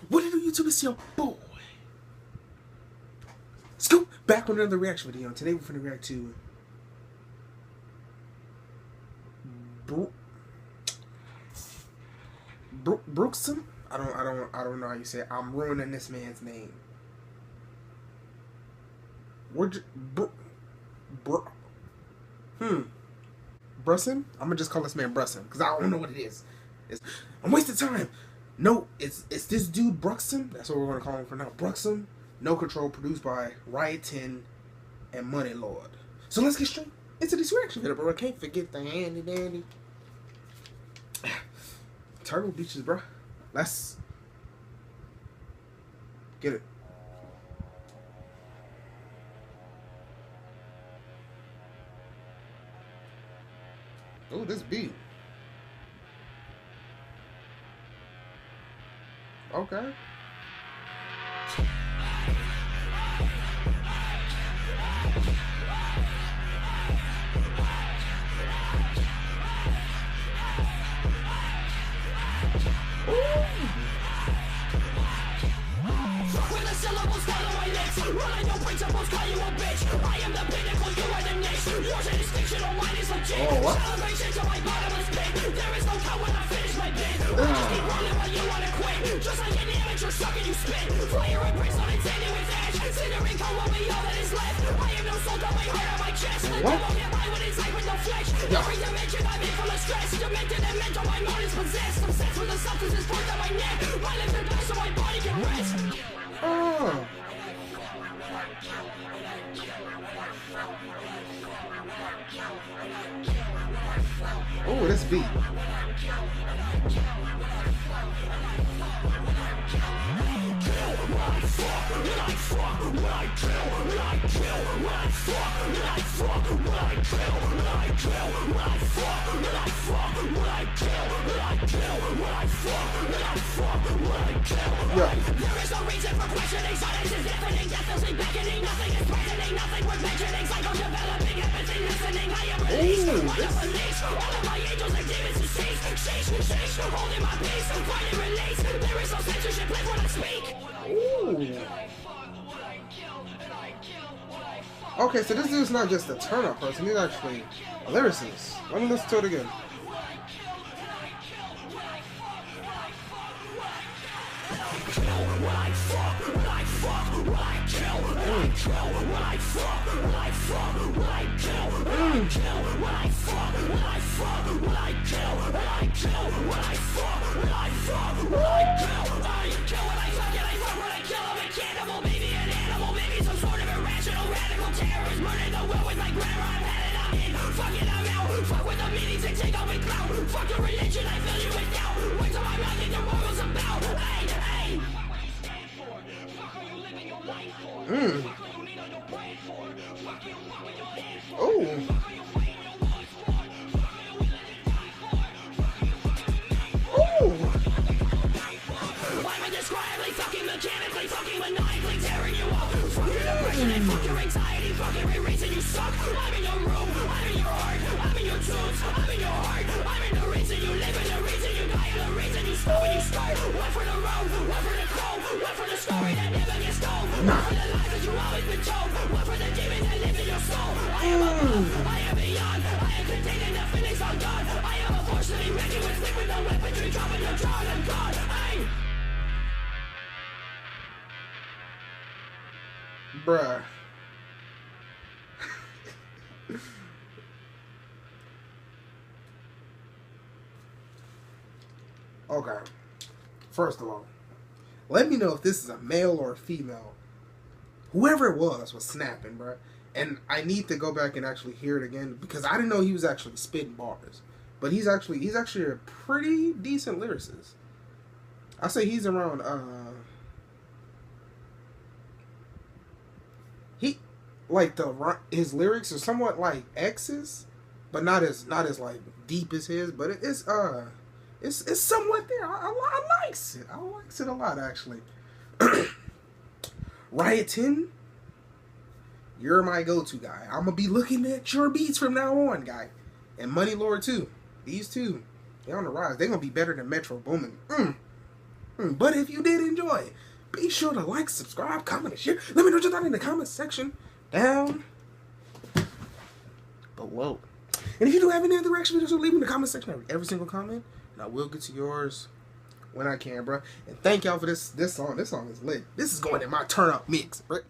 What did YouTube? It's your boy. Scoop back with another reaction video. And today we're gonna react to BRUXISM. I don't know how you say it. I'm ruining this man's name. BRUXISM? I'm gonna just call this man BRUXISM because I don't know what it is. I'm wasting time. No, it's this dude BRUXISM. That's what we're gonna call him for now. BRUXISM. No Control, produced by ROT10 and Muneylxrd. So let's get straight into this reaction video, bro. I can't forget the handy dandy Turtle Beaches, bro. Let's get it. Oh, this beat. Okay. Oh, what? Oh. Oh, this beat. Yeah. There is no reason for questioning. Silence is deafening. Death is beckoning. Nothing is threatening. Nothing worth mentioning. Cycle developing. Empathy listening. I am released. I am released. All of my angels and demons to cease. Cease. Holding my peace. Finding release. There is no censorship left when I speak. Ooh. Okay, so this dude's not just a turn-up person, he's actually a lyricist. Let me listen to it again. Fuck with the meanings and take off and clout. Fuck your religion, I fill you with doubt. Wait till my mouth think the morals about. Hey, hey. Oh. I'm indescribably fucking mechanically, fucking maniacally tearing you up. Fuck your depression and fuck your anxiety. Fuck every reason you suck. I'm in your room, I'm in your heart. I'm in your tunes, I'm in your heart. I'm in the reason you live and the reason you die and the reason you stop when you start. One for the road, one for the cold, one for the story that never gets told. One for the lies that you always been told. One for the demons that live in your soul. I am above, I am beyond. I am contained in the feelings on God. I am a force to be reckoned with, with no weaponry, dropping your jaw and God. Hey. Bruh. Okay. First of all, let me know if this is a male or a female. Whoever it was snapping, bruh. And I need to go back and actually hear it again because I didn't know he was actually spitting bars. But he's actually a pretty decent lyricist. I say he's around his lyrics are somewhat like X's, but not as like deep as his, but it's somewhat there. I likes it. I likes it a lot actually. ROT10, you're my go-to guy. I'm gonna be looking at your beats from now on, guy. And Muneylxrd too. These two, they're on the rise. They're gonna be better than Metro Boomin. But if you did enjoy it, be sure to like, subscribe, comment, and share. Let me know what you thought in the comment section down below. And if you do have any other reaction videos, leave in the comment section every single comment, and I will get to yours when I can, bro. And thank y'all for this song. This song is lit. This is going in my turn up mix, right?